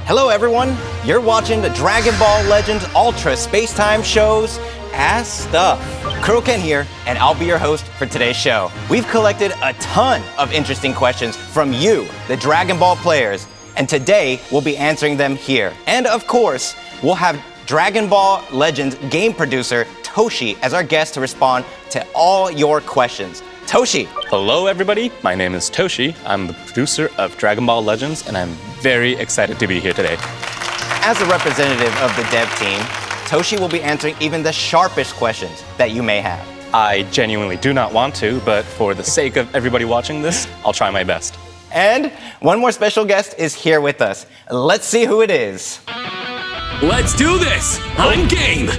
Hello everyone, you're watching the Dragon Ball Legends Ultra Space-Time Show's Ask Stuff. Kuroken here, and I'll be your host for today's show. We've collected a ton of interesting questions from you, the Dragon Ball players, and today we'll be answering them here. And of course, we'll have Dragon Ball Legends game producer TOSHI as our guest to respond to all your questions. TOSHI. Hello everybody, my name is TOSHI. I'm the producer of Dragon Ball Legends and I'm very excited to be here today. As a representative of the dev team, TOSHI will be answering even the sharpest questions that you may have. I genuinely do not want to, but for the sake of everybody watching this, I'll try my best. And one more special guest is here with us. Let's see who it is. Let's do this! I'm game!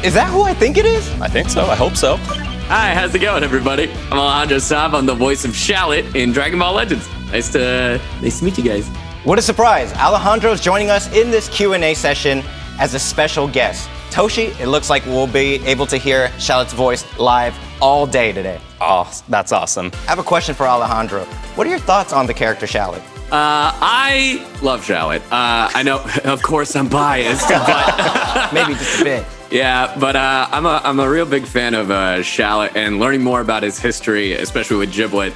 Is that who I think it is? I think so, I hope so. Hi, how's it going, everybody? I'm Alejandro. I'm the voice of Shallot in Dragon Ball Legends. Nice to meet you guys. What a surprise. Alejandro's joining us in this Q&A session as a special guest. TOSHI, it looks like we'll be able to hear Shallot's voice live all day today. Oh, that's awesome. I have a question for Alejandro. What are your thoughts on the character Shallot? I love Shallot. I know, of course, I'm biased, but Maybe just a bit. Yeah, but I'm a real big fan of Shallot and learning more about his history, especially with Giblet.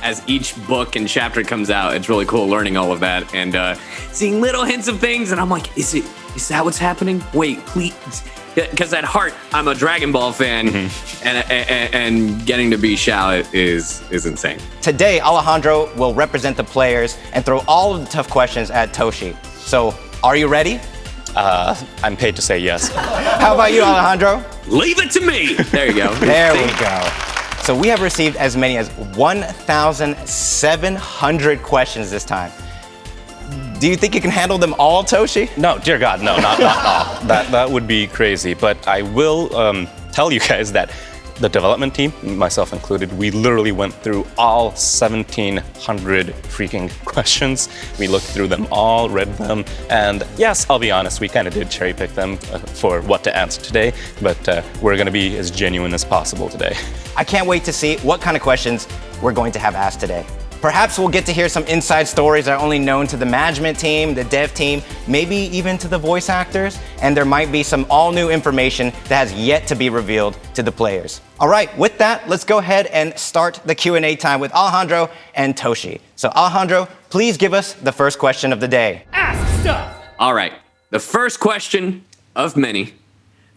As each book and chapter comes out, it's really cool learning all of that and seeing little hints of things. And I'm like, is that what's happening? Wait, please. Because at heart, I'm a Dragon Ball fan, and getting to be Shallot is insane. Today, Alejandro will represent the players and throw all of the tough questions at TOSHI. So, are you ready? I'm paid to say yes. How about you, Alejandro? Leave it to me. There you go. There we go. So we have received as many as 1,700 questions this time. Do you think you can handle them all, TOSHI? No, dear God, no, not all. That would be crazy. But I will tell you guys that the development team, myself included, we literally went through all 1,700 freaking questions. We looked through them all, read them, and yes, I'll be honest, we kind of did cherry pick them for what to answer today, but we're gonna be as genuine as possible today. I can't wait to see what kind of questions we're going to have asked today. Perhaps we'll get to hear some inside stories that are only known to the management team, the dev team, maybe even to the voice actors, and there might be some all-new information that has yet to be revealed to the players. All right, with that, let's go ahead and start the Q&A time with Alejandro and TOSHI. So Alejandro, please give us the first question of the day. Ask stuff. All right, the first question of many.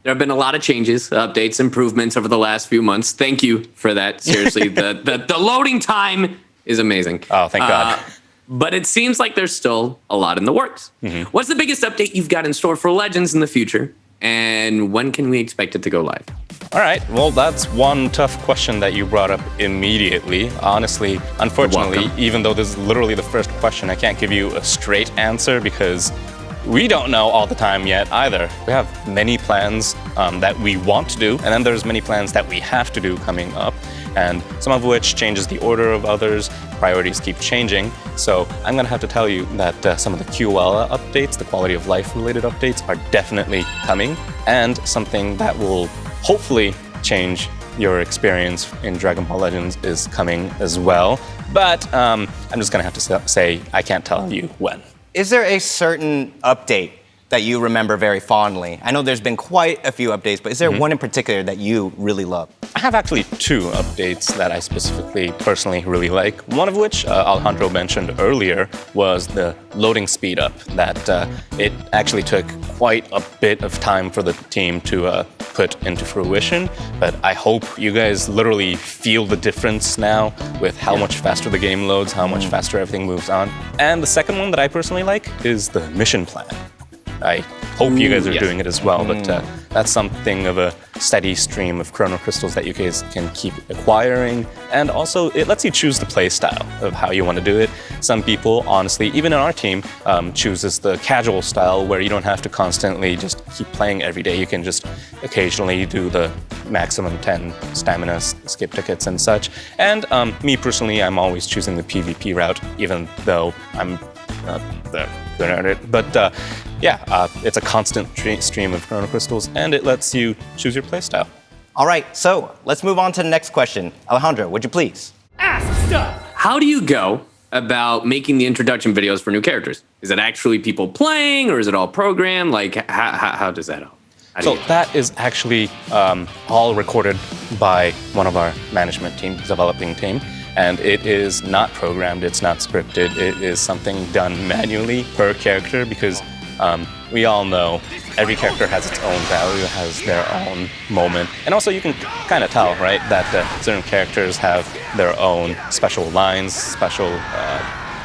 There have been a lot of changes, updates, improvements over the last few months. Thank you for that. Seriously, the loading time is amazing. Oh, thank God. But it seems like there's still a lot in the works. What's the biggest update you've got in store for Legends in the future? And when can we expect it to go live? All right, well, that's one tough question that you brought up immediately. Honestly, unfortunately, even though this is literally the first question, I can't give you a straight answer because we don't know all the time yet either. We have many plans that we want to do, and then there's many plans that we have to do coming up, and some of which changes the order of others. Priorities keep changing. So I'm gonna have to tell you that some of the QOL updates, the quality of life related updates, are definitely coming, and something that will hopefully change your experience in Dragon Ball Legends is coming as well. But I'm just gonna have to say I can't tell you when. Is there a certain update that you remember very fondly? I know there's been quite a few updates, but is there one in particular that you really love? I have actually two updates that I specifically, personally really like. One of which Alejandro mentioned earlier was the loading speed up, that it actually took quite a bit of time for the team to put into fruition, but I hope you guys literally feel the difference now with how much faster the game loads, how much faster everything moves on. And the second one that I personally like is the mission plan. I hope you guys are doing it as well, but that's something of a steady stream of chrono crystals that you guys can keep acquiring, and also it lets you choose the play style of how you want to do it. Some people, honestly, even in our team, chooses the casual style where you don't have to constantly just keep playing every day. You can just occasionally do the maximum 10 stamina skip tickets and such. And me personally, I'm always choosing the PvP route, even though I'm good at it. But it's a constant stream of chrono crystals, and it lets you choose your playstyle. All right, so let's move on to the next question. Alejandro, would you please? Ask stuff. How do you go about making the introduction videos for new characters? Is it actually people playing, or is it all programmed? Like, how does that all? So that is actually all recorded by one of our management team, developing team. And it is not programmed, it's not scripted. It is something done manually per character because we all know every character has its own value, has their own moment. And also you can kind of tell, right, that certain characters have their own special lines, special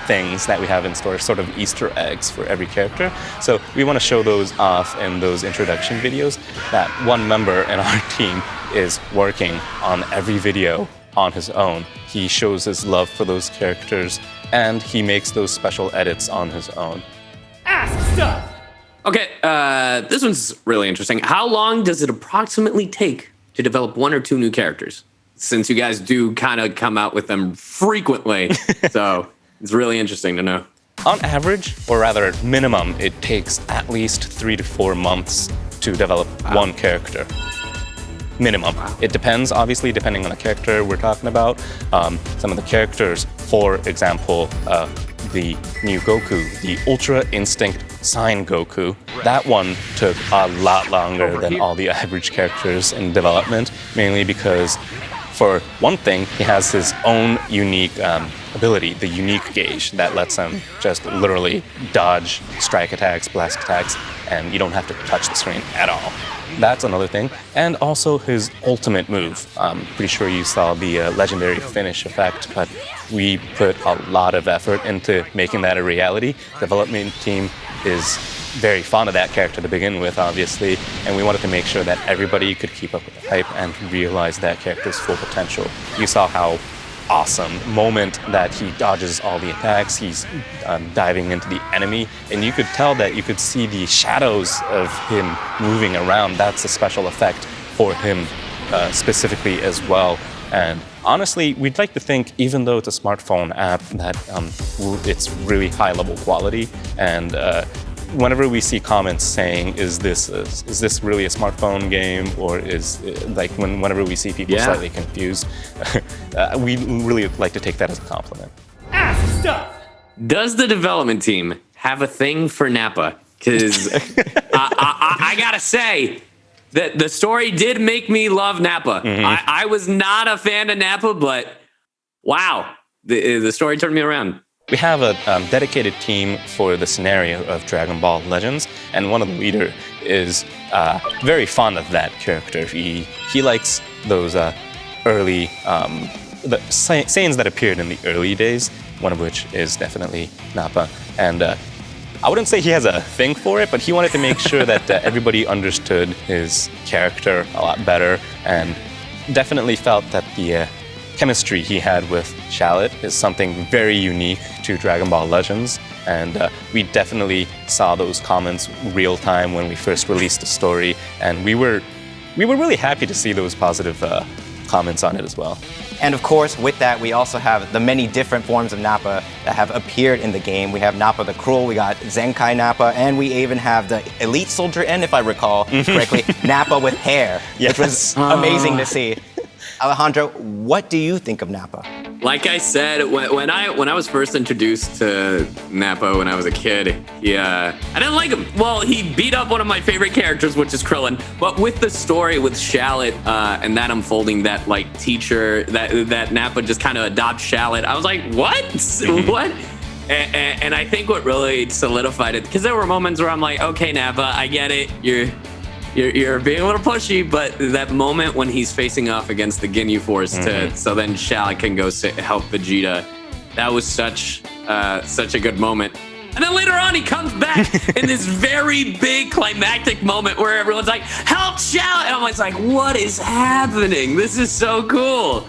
things that we have in store, sort of Easter eggs for every character. So we want to show those off in those introduction videos. That one member in our team is working on every video on his own. He shows his love for those characters and he makes those special edits on his own. Ask stuff! Okay, this one's really interesting. How long does it approximately take to develop 1 or 2 new characters? Since you guys do kind of come out with them frequently, so it's really interesting to know. On average, or rather minimum, it takes at least 3 to 4 months to develop one character. Minimum. It depends, obviously, depending on the character we're talking about. Some of the characters, for example, the new Goku, the Ultra Instinct Sign Goku, that one took a lot longer than all the average characters in development, mainly because, for one thing, he has his own unique ability, the unique gauge, that lets him just literally dodge strike attacks, blast attacks, and you don't have to touch the screen at all. That's another thing. And also his ultimate move. I'm pretty sure you saw the legendary finish effect, but we put a lot of effort into making that a reality. Development team is very fond of that character to begin with, obviously, and we wanted to make sure that everybody could keep up with the hype and realize that character's full potential. You saw how awesome moment that he dodges all the attacks, he's diving into the enemy, and you could tell that you could see the shadows of him moving around. That's a special effect for him specifically as well. And honestly, we'd like to think, even though it's a smartphone app, that it's really high level quality. And whenever we see comments saying, is this really a smartphone game, or is whenever we see people slightly confused, we really like to take that as a compliment. Ask stuff. Does the development team have a thing for Nappa? Because I gotta say that the story did make me love Nappa. Mm-hmm. I was not a fan of Nappa, but wow, the story turned me around. We have a dedicated team for the scenario of Dragon Ball Legends, and one of the leaders is very fond of that character. He likes those early the Saiyans that appeared in the early days, one of which is definitely Nappa. And I wouldn't say he has a thing for it, but he wanted to make sure that everybody understood his character a lot better, and definitely felt that the chemistry he had with Shallot is something very unique to Dragon Ball Legends, and we definitely saw those comments real time when we first released the story, and we were really happy to see those positive comments on it as well. And of course, with that, we also have the many different forms of Nappa that have appeared in the game. We have Nappa the Cruel, we got Zenkai Nappa, and we even have the Elite Soldier, and if I recall correctly, Nappa with hair, which was amazing to see. Alejandro, what do you think of Nappa? Like I said, when I was first introduced to Nappa when I was a kid, I didn't like him. Well, he beat up one of my favorite characters, which is Krillin. But with the story with Shallot and that unfolding, that like teacher, that Nappa just kind of adopts Shallot, I was like, what? What? And I think what really solidified it, because there were moments where I'm like, okay, Nappa, I get it. You're being a little pushy, but that moment when he's facing off against the Ginyu Force, so then Shallot can go help Vegeta, that was such a good moment. And then later on, he comes back in this very big climactic moment where everyone's like, "Help Shallot!" And I'm like, "What is happening? This is so cool."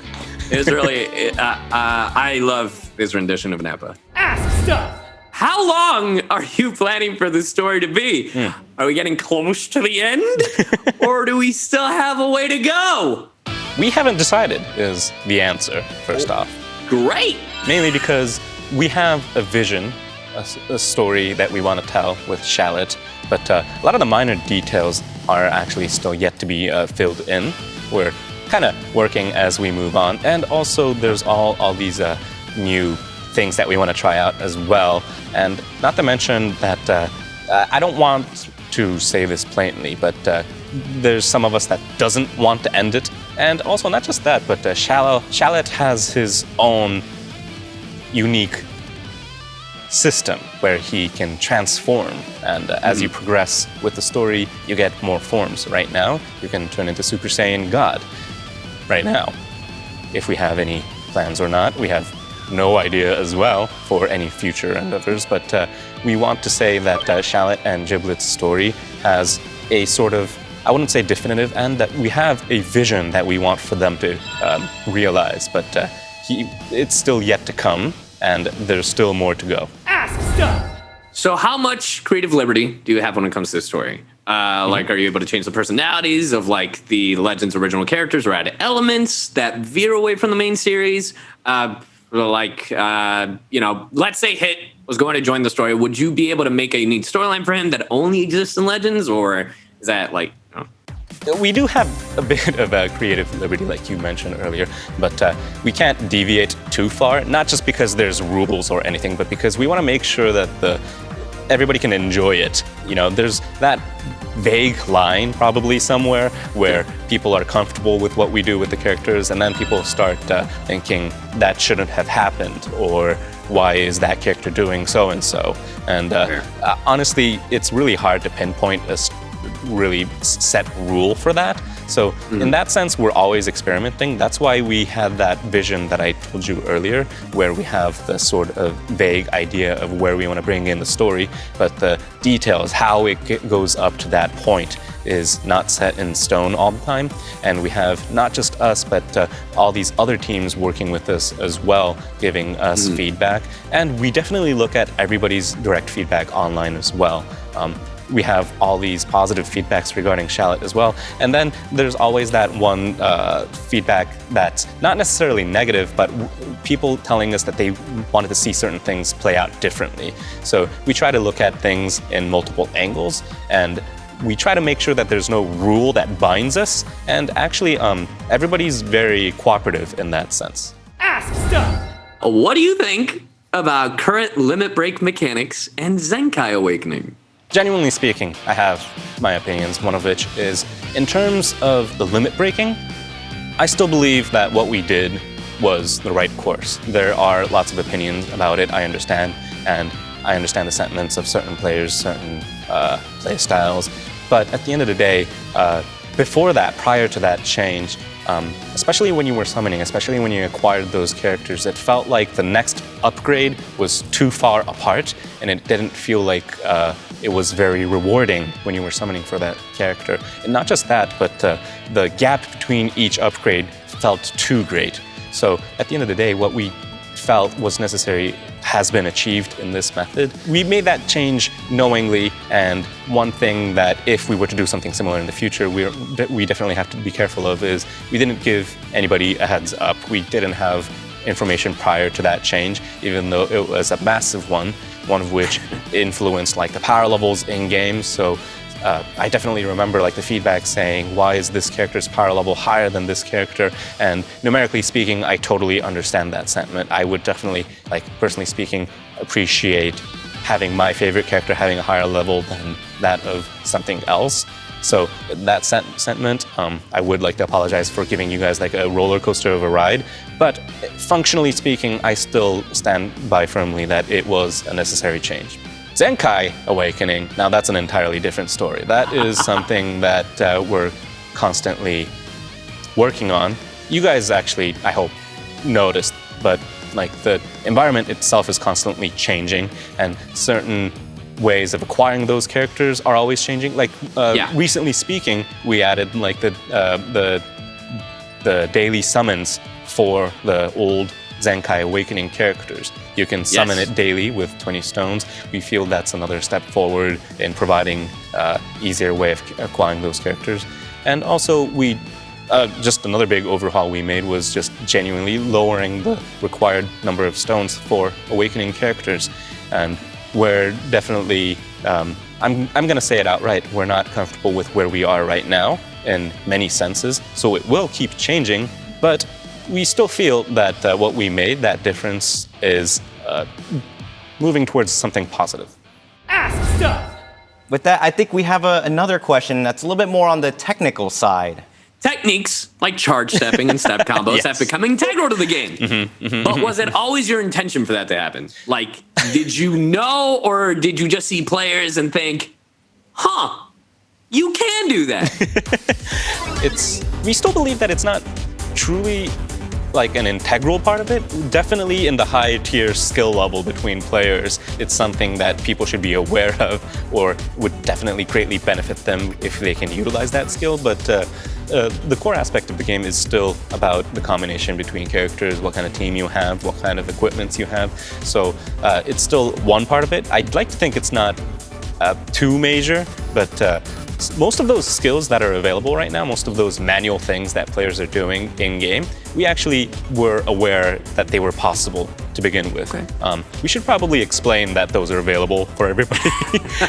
It was really, I love his rendition of Nappa. Ask stuff. How long are you planning for this story to be? Are we getting close to the end? Or do we still have a way to go? We haven't decided is the answer, first off. Great! Mainly because we have a vision, a story that we want to tell with Shallot, but a lot of the minor details are actually still yet to be filled in. We're kind of working as we move on, and also there's all these new things that we want to try out as well. And not to mention that I don't want to say this plainly, but there's some of us that doesn't want to end it. And also, not just that, but Shallot has his own unique system where he can transform, and as you progress with the story, you get more forms. Right now, you can turn into Super Saiyan God. Right now, if we have any plans or not, we have no idea as well for any future endeavors, but we want to say that Shallot and Giblet's story has a sort of, I wouldn't say definitive end, that we have a vision that we want for them to realize, but it's still yet to come, and there's still more to go. Ask stuff! So how much creative liberty do you have when it comes to this story? Like, are you able to change the personalities of, like, the Legends original characters, or add elements that veer away from the main series? You know, let's say Hit was going to join the story. Would you be able to make a unique storyline for him that only exists in Legends, or is that, like, you know? We do have a bit of a creative liberty, like you mentioned earlier, but we can't deviate too far, not just because there's rules or anything, but because we want to make sure that everybody can enjoy it. You know, there's that vague line probably somewhere where people are comfortable with what we do with the characters, and then people start thinking that shouldn't have happened, or why is that character doing so and so. And honestly, it's really hard to pinpoint a really set rule for that. So in that sense, we're always experimenting. That's why we had that vision that I told you earlier, where we have the sort of vague idea of where we want to bring in the story, but the details, how it goes up to that point, is not set in stone all the time. And we have not just us, but all these other teams working with us as well, giving us feedback. And we definitely look at everybody's direct feedback online as well. We have all these positive feedbacks regarding Shallot as well. And then there's always that one feedback that's not necessarily negative, but people telling us that they wanted to see certain things play out differently. So we try to look at things in multiple angles, and we try to make sure that there's no rule that binds us. And actually, everybody's very cooperative in that sense. Ask stuff! What do you think about current limit break mechanics and Zenkai Awakening? Genuinely speaking, I have my opinions, one of which is, in terms of the limit breaking, I still believe that what we did was the right course. There are lots of opinions about it, I understand, and I understand the sentiments of certain players, certain play styles, but at the end of the day, before that, prior to that change, especially when you were summoning, especially when you acquired those characters, it felt like the next upgrade was too far apart, and it didn't feel like it was very rewarding when you were summoning for that character. And not just that, but the gap between each upgrade felt too great. So at the end of the day, what we felt was necessary has been achieved in this method. We made that change knowingly, and one thing that if we were to do something similar in the future, we definitely have to be careful of is we didn't give anybody a heads up. We didn't have information prior to that change, even though it was a massive one of which influenced like the power levels in games. So I definitely remember like the feedback saying, why is this character's power level higher than this character? And numerically speaking, I totally understand that sentiment. I would definitely, like personally speaking, appreciate having my favorite character having a higher level than that of something else. So that sentiment, I would like to apologize for giving you guys like a roller coaster of a ride. But functionally speaking, I still stand by firmly that it was a necessary change. Zenkai Awakening, now that's an entirely different story. That is something that we're constantly working on. You guys actually, I hope, noticed, but like the environment itself is constantly changing, and certain ways of acquiring those characters are always changing. Like recently speaking, we added like the daily summons for the old Zenkai Awakening characters. You can summon it daily with 20 stones. We feel that's another step forward in providing easier way of acquiring those characters. And also we, just another big overhaul we made was just genuinely lowering the required number of stones for awakening characters. And we're definitely, I'm gonna say it outright, we're not comfortable with where we are right now in many senses. So it will keep changing, but we still feel that what we made, that difference is moving towards something positive. Ask stuff. With that, I think we have another question that's a little bit more on the technical side. Techniques like charge stepping and step combos Yes. have become integral to the game. But was it always your intention for that to happen? Like, did you know, or did you just see players and think, huh, you can do that? We still believe that it's not truly like an integral part of it. Definitely in the high tier skill level between players, it's something that people should be aware of, or would definitely greatly benefit them if they can utilize that skill. But the core aspect of the game is still about the combination between characters, what kind of team you have, what kind of equipments you have. So it's still one part of it. I'd like to think it's not too major, but most of those skills that are available right now, most of those manual things that players are doing in-game, we actually were aware that they were possible to begin with. Okay. We should probably explain that those are available for everybody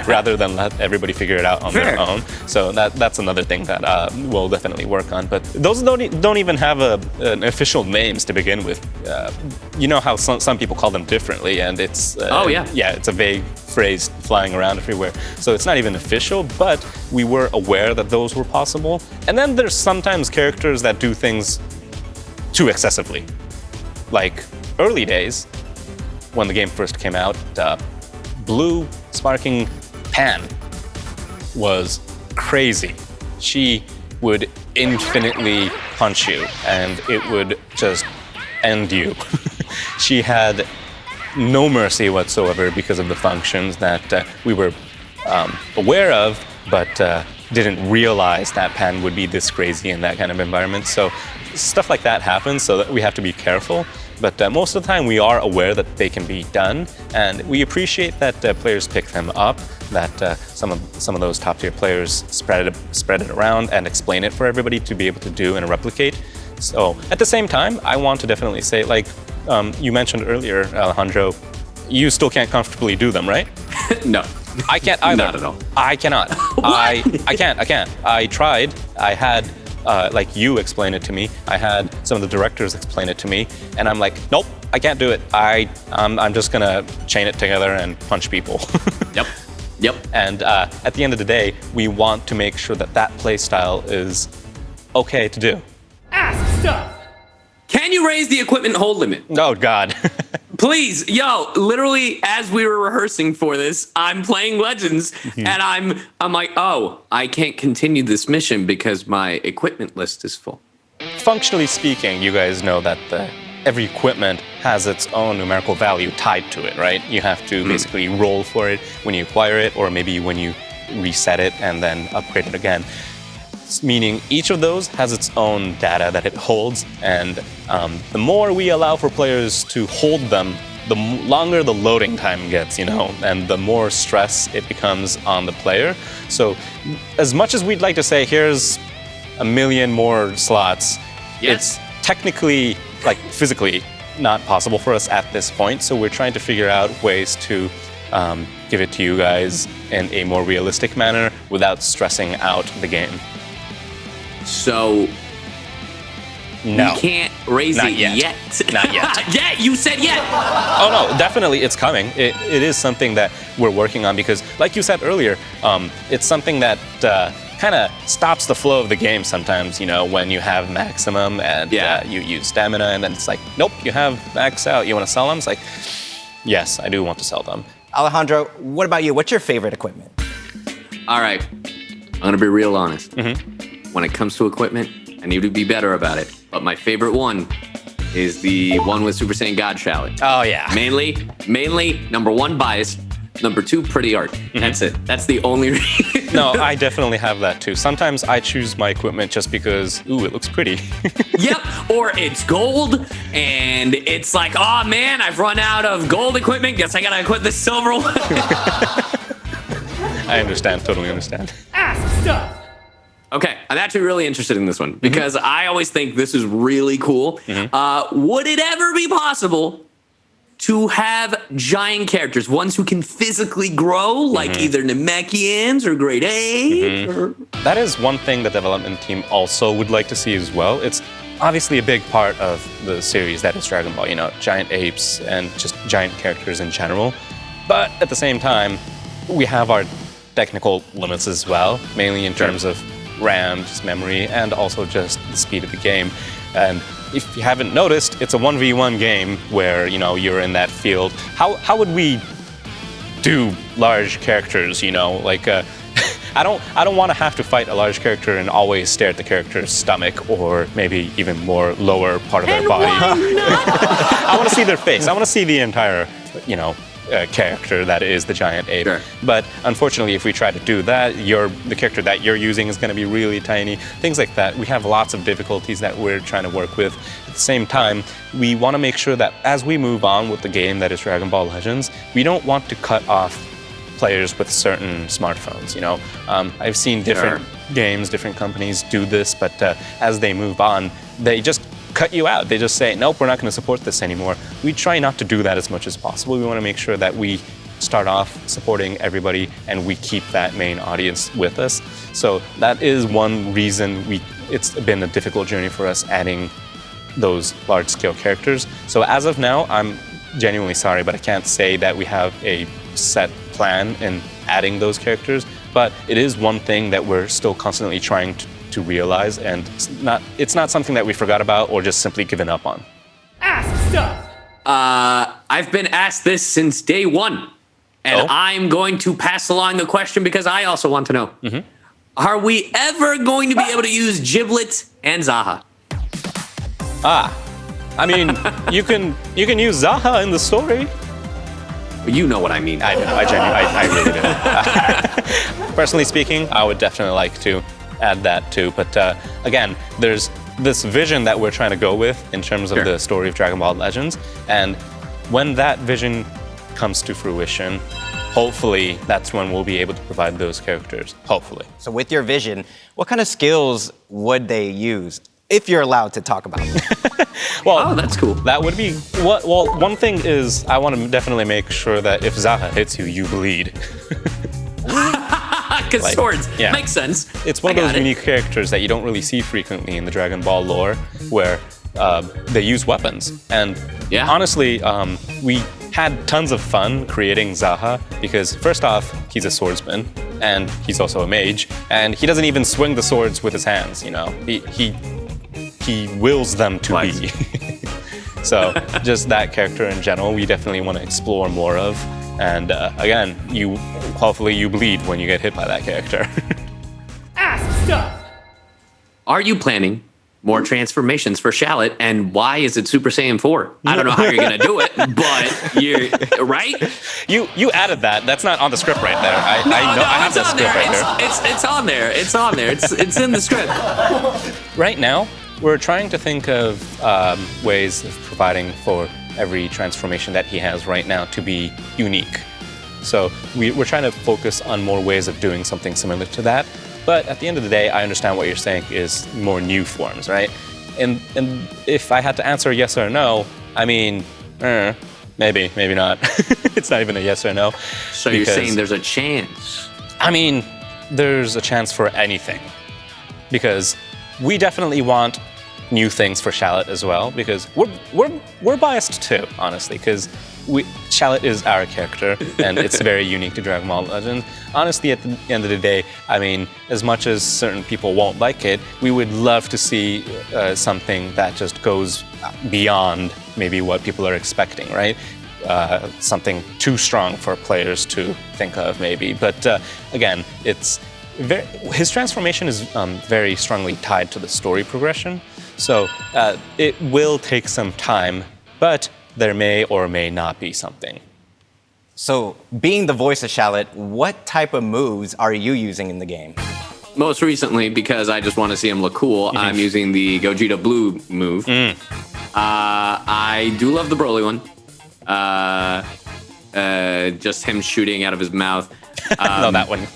rather than let everybody figure it out on their own. So that's another thing that we'll definitely work on. But those don't even have an official names to begin with. You know how some people call them differently, and it's it's a vague phrase flying around everywhere. So it's not even official, but we were aware that those were possible. And then there's sometimes characters that do things too excessively. Like early days, when the game first came out, Blue Sparking Pan was crazy. She would infinitely punch you, and it would just end you. She had no mercy whatsoever because of the functions that we were aware of, but didn't realize that Pan would be this crazy in that kind of environment. So stuff like that happens, so that we have to be careful. But most of the time we are aware that they can be done, and we appreciate that players pick them up, that some of those top tier players spread it around and explain it for everybody to be able to do and replicate. So at the same time, I want to definitely say, like you mentioned earlier, Alejandro, you still can't comfortably do them, right? No. I can't either. Not at all. I cannot. I can't. I tried. I had like you explain it to me. I had some of the directors explain it to me, and I'm like, nope, I can't do it. I'm just gonna chain it together and punch people. Yep. And at the end of the day, we want to make sure that play style is okay to do. Ask stuff. Can you raise the equipment hold limit? Oh God. Please, literally, as we were rehearsing for this, I'm playing Legends, and I'm like, oh, I can't continue this mission because my equipment list is full. Functionally speaking, you guys know that every equipment has its own numerical value tied to it, right? You have to basically roll for it when you acquire it, or maybe when you reset it and then upgrade it again. Meaning each of those has its own data that it holds, and the more we allow for players to hold them, the longer the loading time gets, and the more stress it becomes on the player. So as much as we'd like to say, here's 1 million more slots, it's technically, like physically, not possible for us at this point. So we're trying to figure out ways to give it to you guys in a more realistic manner without stressing out the game. So no, we can't raise Not it yet. Not yet. Yeah, you said yet. Oh no, definitely it's coming. It is something that we're working on because, like you said earlier, it's something that kind of stops the flow of the game sometimes, when you have maximum and you use stamina, and then it's like, nope, you have max out. You want to sell them? It's like, yes, I do want to sell them. Alejandro, what about you? What's your favorite equipment? All right, I'm gonna be real honest. When it comes to equipment, I need to be better about it. But my favorite one is the one with Super Saiyan God Shallot. Oh yeah. Mainly, number one, biased. Number two, pretty art. That's it. That's the only reason. No, I definitely have that too. Sometimes I choose my equipment just because, it looks pretty. Yep, or it's gold, and it's like, oh man, I've run out of gold equipment. Guess I gotta equip the silver one. I understand, totally understand. Ask stuff. Okay, I'm actually really interested in this one because I always think this is really cool. Would it ever be possible to have giant characters, ones who can physically grow, like either Namekians or Grade A? That is one thing the development team also would like to see as well. It's obviously a big part of the series that is Dragon Ball, giant apes and just giant characters in general. But at the same time, we have our technical limits as well, mainly in terms of RAM, just memory, and also just the speed of the game. And if you haven't noticed, it's a 1v1 game where, you're in that field. How would we do large characters, I don't want to have to fight a large character and always stare at the character's stomach or maybe even more lower part of their body. I want to see their face. I want to see the entire, character that is the giant ape. Sure. But unfortunately, if we try to do that, the character that you're using is going to be really tiny. Things like that. We have lots of difficulties that we're trying to work with. At the same time, we want to make sure that as we move on with the game that is Dragon Ball Legends, we don't want to cut off players with certain smartphones. I've seen different games, different companies do this, but as they move on, they just cut you out. They just say, nope, we're not going to support this anymore. We try not to do that as much as possible. We want to make sure that we start off supporting everybody and we keep that main audience with us. So that is one reason it's been a difficult journey for us adding those large-scale characters. So as of now, I'm genuinely sorry, but I can't say that we have a set plan in adding those characters, but it is one thing that we're still constantly trying to realize, and it's not something that we forgot about or just simply given up on. Ask stuff. I've been asked this since day one, and I'm going to pass along the question because I also want to know. Mm-hmm. Are we ever going to be able to use Giblet and Zaha? I mean, you can use Zaha in the story. You know what I mean. I do. I really do. Personally speaking, I would definitely like to add that too. But again, there's this vision that we're trying to go with in terms of the story of Dragon Ball Legends. And when that vision comes to fruition, hopefully that's when we'll be able to provide those characters. Hopefully. So with your vision, what kind of skills would they use, if you're allowed to talk about them? Well, that's cool. That would be, well, one thing is I want to definitely make sure that if Zaha hits you, you bleed. Because swords, makes sense. It's one of those unique characters that you don't really see frequently in the Dragon Ball lore, where they use weapons. And honestly, we had tons of fun creating Zaha because first off, he's a swordsman and he's also a mage, and he doesn't even swing the swords with his hands. He wills them to be. So just that character in general, we definitely want to explore more of. And again, hopefully you bleed when you get hit by that character. Ask stuff. Are you planning more transformations for Shallot, and why is it Super Saiyan 4? I don't know how you're gonna do it, but you're right. You added that. That's not on the script right there. I know I have that script right there. It's on there. It's on there. It's in the script. Right now, we're trying to think of ways of providing for every transformation that he has right now to be unique. So we're trying to focus on more ways of doing something similar to that. But at the end of the day, I understand what you're saying is more new forms, right? And if I had to answer yes or no, I mean, maybe not. It's not even a yes or no. So you're saying there's a chance? I mean, there's a chance for anything. Because we definitely want new things for Shallot as well, because we're biased too, honestly, because Shallot is our character, and it's very unique to Dragon Ball Legends. Honestly, at the end of the day, I mean, as much as certain people won't like it, we would love to see something that just goes beyond maybe what people are expecting, right? Something too strong for players to think of, maybe. But again, his transformation is very strongly tied to the story progression. So it will take some time, but there may or may not be something. So, being the voice of Shallot, what type of moves are you using in the game? Most recently, because I just want to see him look cool, I'm using the Gogeta Blue move. I do love the Broly one. Just him shooting out of his mouth. No, that one.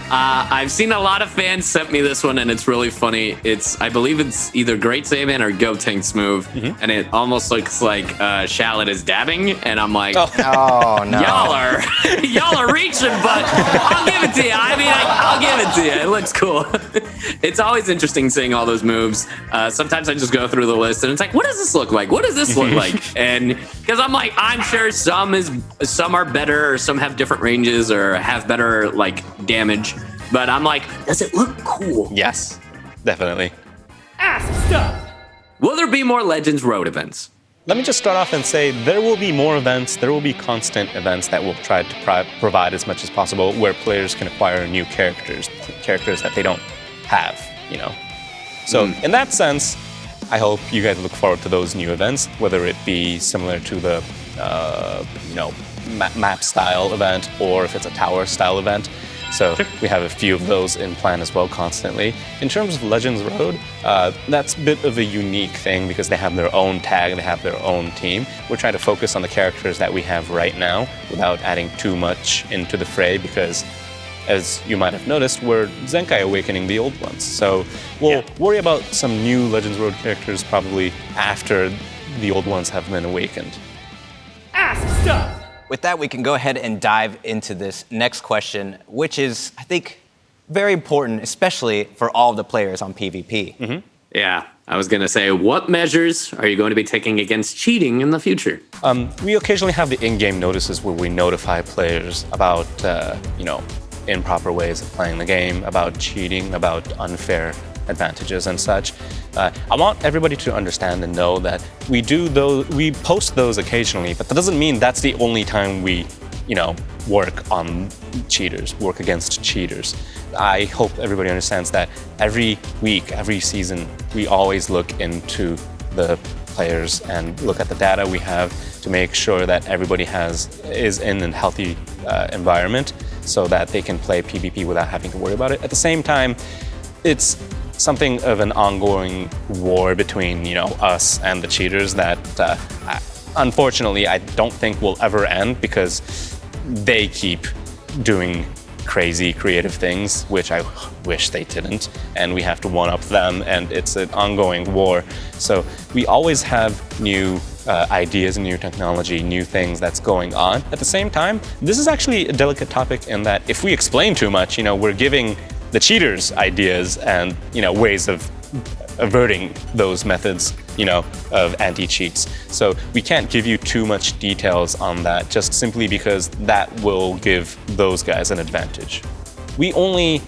I've seen a lot of fans sent me this one, and it's really funny. I believe it's either Great Saiyaman or Gotenks move, and it almost looks like Shallot is dabbing, and I'm like, Oh no. y'all are reaching, but I'll give it to you. I mean, I'll give it to you. It looks cool. It's always interesting seeing all those moves. Sometimes I just go through the list, and it's like, what does this look like? What does this look like? And because I'm like, I'm sure some are better, or some have different ranges, or have better like damage. But I'm like, does it look cool? Yes, definitely. Ask stuff. Will there be more Legends Road events? Let me just start off and say there will be more events. There will be constant events that will try to provide as much as possible where players can acquire new characters that they don't have, you know. So in that sense, I hope you guys look forward to those new events, whether it be similar to the, map style event, or if it's a tower style event. So we have a few of those in plan as well constantly. In terms of Legends Road, that's a bit of a unique thing because they have their own tag, they have their own team. We're trying to focus on the characters that we have right now without adding too much into the fray because, as you might have noticed, we're Zenkai Awakening the old ones. So we'll worry about some new Legends Road characters probably after the old ones have been awakened. Ask stuff. With that, we can go ahead and dive into this next question, which is, I think, very important, especially for all of the players on PvP. Yeah, I was going to say, what measures are you going to be taking against cheating in the future? We occasionally have the in-game notices where we notify players about, improper ways of playing the game, about cheating, about unfair advantages and such. I want everybody to understand and know that we post those occasionally, but that doesn't mean that's the only time we, work on cheaters, work against cheaters. I hope everybody understands that every week, every season, we always look into the players and look at the data we have to make sure that everybody is in a healthy environment so that they can play PvP without having to worry about it. At the same time, it's something of an ongoing war between, us and the cheaters that, unfortunately, I don't think will ever end because they keep doing crazy creative things, which I wish they didn't, and we have to one-up them, and it's an ongoing war. So we always have new ideas, new technology, new things that's going on. At the same time, this is actually a delicate topic in that if we explain too much, we're giving the cheaters ideas and ways of averting those methods of anti-cheats. So we can't give you too much details on that just simply because that will give those guys an advantage. We only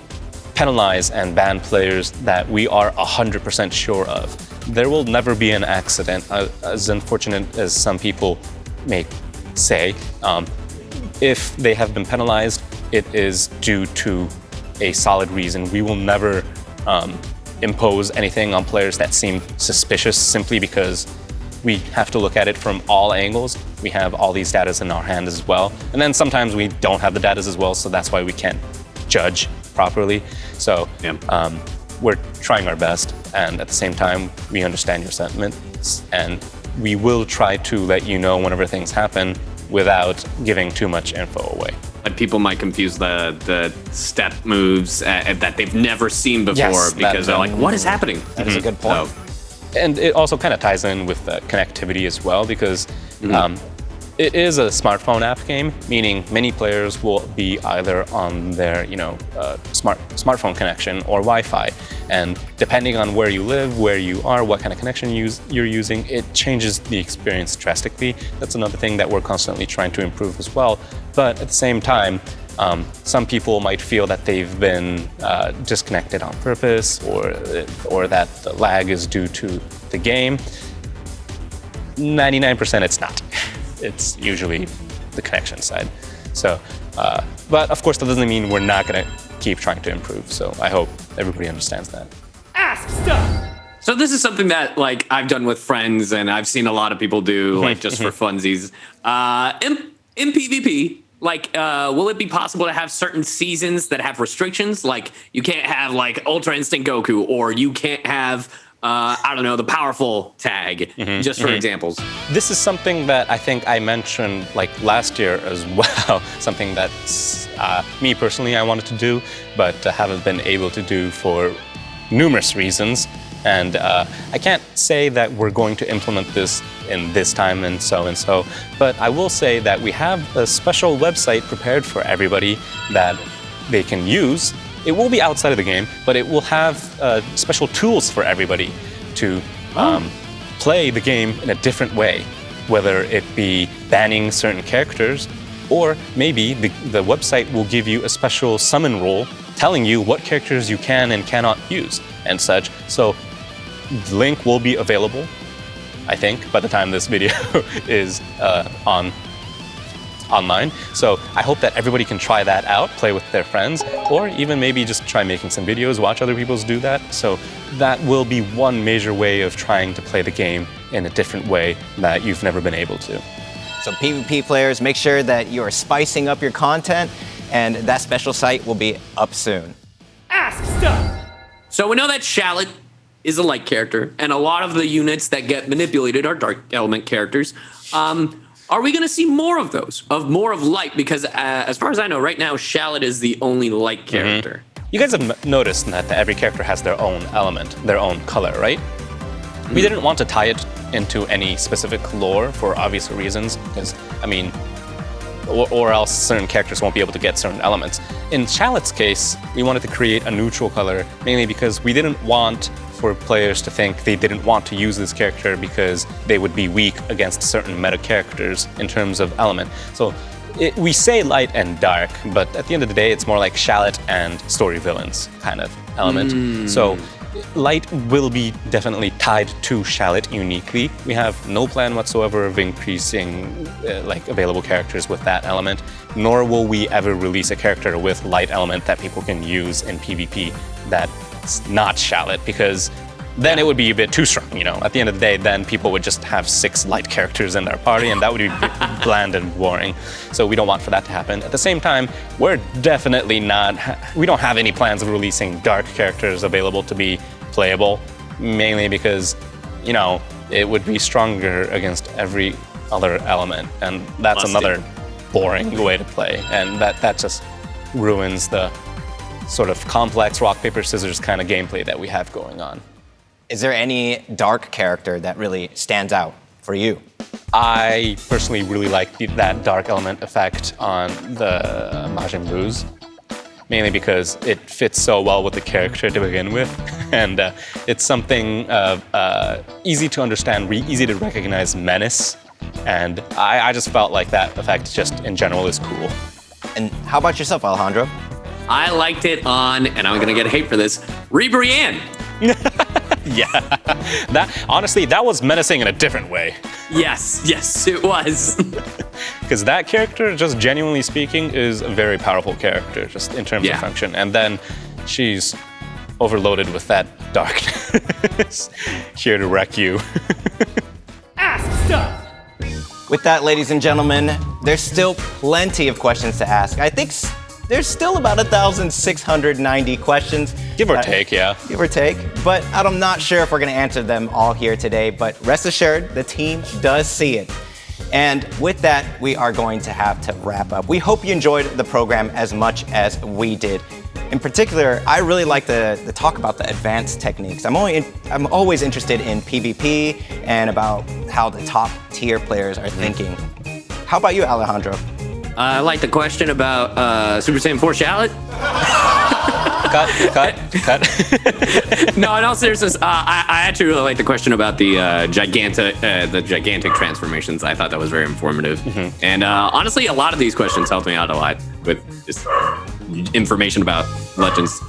penalize and ban players that we are 100% sure of. There will never be an accident, as unfortunate as some people may say. If they have been penalized, it is due to a solid reason. We will never impose anything on players that seem suspicious simply because we have to look at it from all angles. We have all these data in our hand as well. And then sometimes we don't have the data as well, so that's why we can't judge properly. So we're trying our best, and at the same time, we understand your sentiments, and we will try to let you know whenever things happen without giving too much info away. But people might confuse the step moves that they've never seen before because they're like, what is happening? That is a good point. And it also kind of ties in with the connectivity as well because it is a smartphone app game, meaning many players will be either on their smartphone connection or Wi-Fi. And depending on where you live, where you are, what kind of connection you're using, it changes the experience drastically. That's another thing that we're constantly trying to improve as well. But at the same time, some people might feel that they've been disconnected on purpose or that the lag is due to the game. 99% it's not. It's usually the connection side. So, but of course that doesn't mean we're not gonna keep trying to improve. So I hope everybody understands that. Ask stuff. So this is something that I've done with friends and I've seen a lot of people do just for funsies. In PvP, will it be possible to have certain seasons that have restrictions? Like you can't have Ultra Instinct Goku, or you can't have I don't know, the powerful tag, just for examples. This is something that I think I mentioned like last year as well, something that's me personally I wanted to do, but haven't been able to do for numerous reasons. And I can't say that we're going to implement this in this time and so, but I will say that we have a special website prepared for everybody that they can use. It will be outside of the game, but it will have special tools for everybody to play the game in a different way, whether it be banning certain characters, or maybe the website will give you a special summon rule telling you what characters you can and cannot use and such. So the link will be available, I think, by the time this video is online. So I hope that everybody can try that out, play with their friends, or even maybe just try making some videos, watch other people do that. So that will be one major way of trying to play the game in a different way that you've never been able to. So PvP players, make sure that you are spicing up your content, and that special site will be up soon. Ask stuff. So we know that Shallot is a light character, and a lot of the units that get manipulated are dark element characters. Are we going to see more of those, more of light? Because as far as I know, right now, Shallot is the only light character. You guys have noticed that every character has their own element, their own color, right? We didn't want to tie it into any specific lore for obvious reasons, because, I mean, or else certain characters won't be able to get certain elements. In Shallot's case, we wanted to create a neutral color, mainly because we didn't want for players to think they didn't want to use this character because they would be weak against certain meta characters in terms of element. So we say light and dark, but at the end of the day, it's more like Shallot and story villains kind of element. So light will be definitely tied to Shallot uniquely. We have no plan whatsoever of increasing like available characters with that element, nor will we ever release a character with light element that people can use in PvP that's not Shallot, because then it would be a bit too strong, you know. At the end of the day, then people would just have 6 light characters in their party, and that would be bland and boring. So we don't want for that to happen. At the same time, we're definitely we don't have any plans of releasing dark characters available to be playable, mainly because, you know, it would be stronger against every other element, and that's another boring way to play, and that just ruins the sort of complex rock, paper, scissors kind of gameplay that we have going on. Is there any dark character that really stands out for you? I personally really like that dark element effect on the Majin Buus, mainly because it fits so well with the character to begin with, and it's something easy to understand, easy to recognize menace, and I just felt like that effect just in general is cool. And how about yourself, Alejandro? I liked it on, and I'm gonna get hate for this, Ribrianne. Yeah, honestly, that was menacing in a different way. Yes, it was. Because that character, just genuinely speaking, is a very powerful character, just in terms of function. And then she's overloaded with that darkness, here to wreck you. Ask stuff. With that, ladies and gentlemen, there's still plenty of questions to ask. I think there's still about 1,690 questions. Give or take, yeah. Give or take. But I'm not sure if we're going to answer them all here today. But rest assured, the team does see it. And with that, we are going to have to wrap up. We hope you enjoyed the program as much as we did. In particular, I really like the talk about the advanced techniques. I'm always interested in PvP and about how the top tier players are thinking. How about you, Alejandro? I like the question about Super Saiyan 4 Shallot. Cut. No, in all seriousness, I actually really like the question about the gigantic transformations. I thought that was very informative. And honestly, a lot of these questions helped me out a lot with just information about Legends.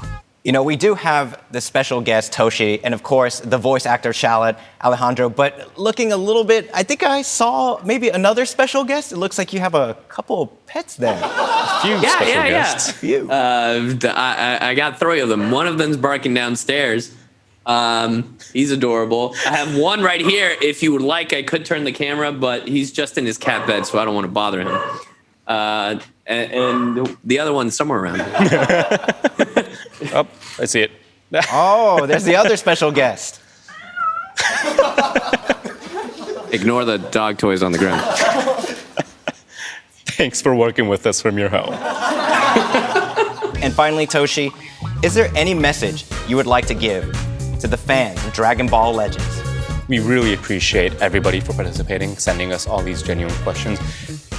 You know, we do have the special guest, TOSHI, and of course, the voice actor, Shallot, Alejandro, but looking a little bit, I think I saw maybe another special guest. It looks like you have a couple of pets there. A few special guests. A few. I got 3 of them. One of them's barking downstairs. He's adorable. I have one right here. If you would like, I could turn the camera, but he's just in his cat bed, so I don't want to bother him. And the other one's somewhere around here. Oh, I see it. Oh, there's the other special guest. Ignore the dog toys on the ground. Thanks for working with us from your home. And finally, Toshi, is there any message you would like to give to the fans of Dragon Ball Legends? We really appreciate everybody for participating, sending us all these genuine questions.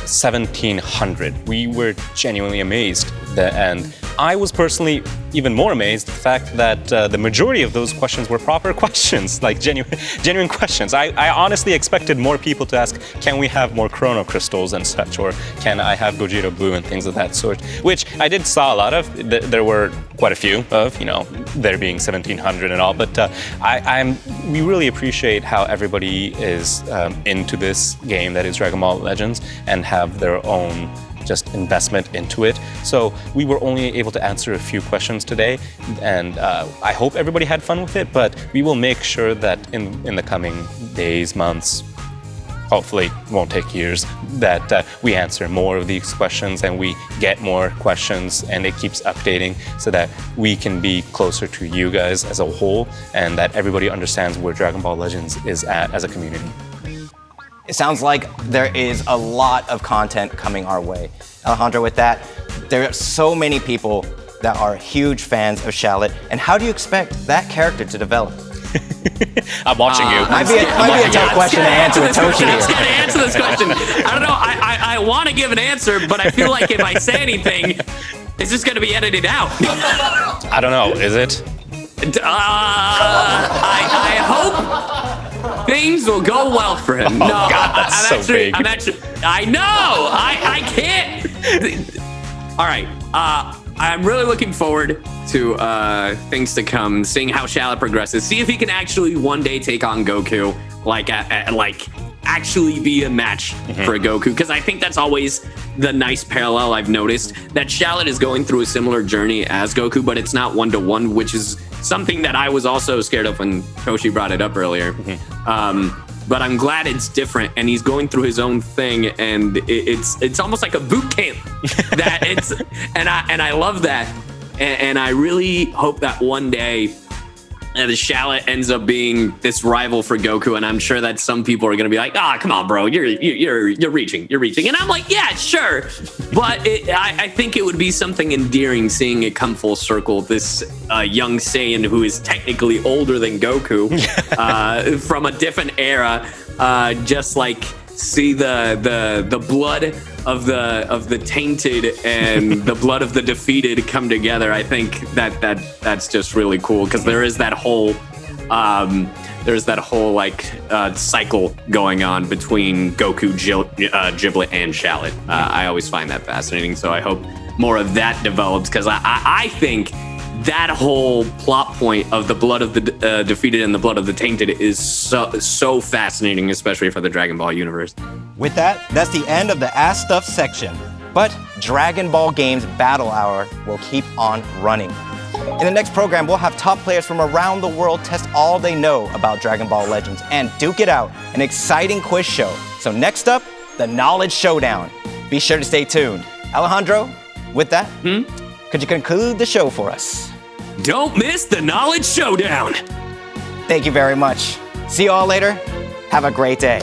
1,700. We were genuinely amazed. And I was personally even more amazed at the fact that the majority of those questions were proper questions, like genuine questions. I honestly expected more people to ask, can we have more chrono crystals and such, or can I have Gogeta Blue and things of that sort, which I did saw a lot of. There were quite a few of, there being 1,700 and all, but we really appreciate how everybody is into this game that is Dragon Ball Legends and have their own just investment into it. So we were only able to answer a few questions today, and I hope everybody had fun with it, but we will make sure that in the coming days, months, hopefully it won't take years, that we answer more of these questions and we get more questions, and it keeps updating so that we can be closer to you guys as a whole and that everybody understands where Dragon Ball Legends is at as a community. It sounds like there is a lot of content coming our way. Alejandro, with that, there are so many people that are huge fans of Shallot, and how do you expect that character to develop? I'm watching you. Might be a tough question to answer with Toshi I was here. going to answer this question. I don't know. I want to give an answer, but I feel like if I say anything, it's just going to be edited out. I don't know, is it? I hope things will go well for him. No, God, that's so big. I know. I can't. All right. I'm really looking forward to things to come, seeing how Shallot progresses, see if he can actually one day take on Goku, like actually be a match for a Goku, because I think that's always the nice parallel I've noticed, that Shallot is going through a similar journey as Goku, but it's not one-to-one, which is something that I was also scared of when Toshi brought it up earlier. But I'm glad it's different, and he's going through his own thing, and it's almost like a boot camp. That it's and I love that, and I really hope that one day the Shallot ends up being this rival for Goku, and I'm sure that some people are gonna be like, come on, bro, you're reaching, and I'm like, yeah, sure, but I think it would be something endearing seeing it come full circle. This young Saiyan who is technically older than Goku, from a different era, just like see the blood of the tainted and the blood of the defeated come together. I think that's just really cool, because there is that whole cycle going on between Goku, Giblet, and Shallot. I always find that fascinating, so I hope more of that develops, because I think that whole plot point of the blood of the defeated and the blood of the tainted is so fascinating, especially for the Dragon Ball universe. With that, that's the end of the Ask Stuff section. But Dragon Ball Games Battle Hour will keep on running. In the next program, we'll have top players from around the world test all they know about Dragon Ball Legends and duke it out, an exciting quiz show. So next up, the Knowledge Showdown. Be sure to stay tuned. Alejandro, with that, could you conclude the show for us? Don't miss the Knowledge Showdown. Thank you very much. See you all later. Have a great day.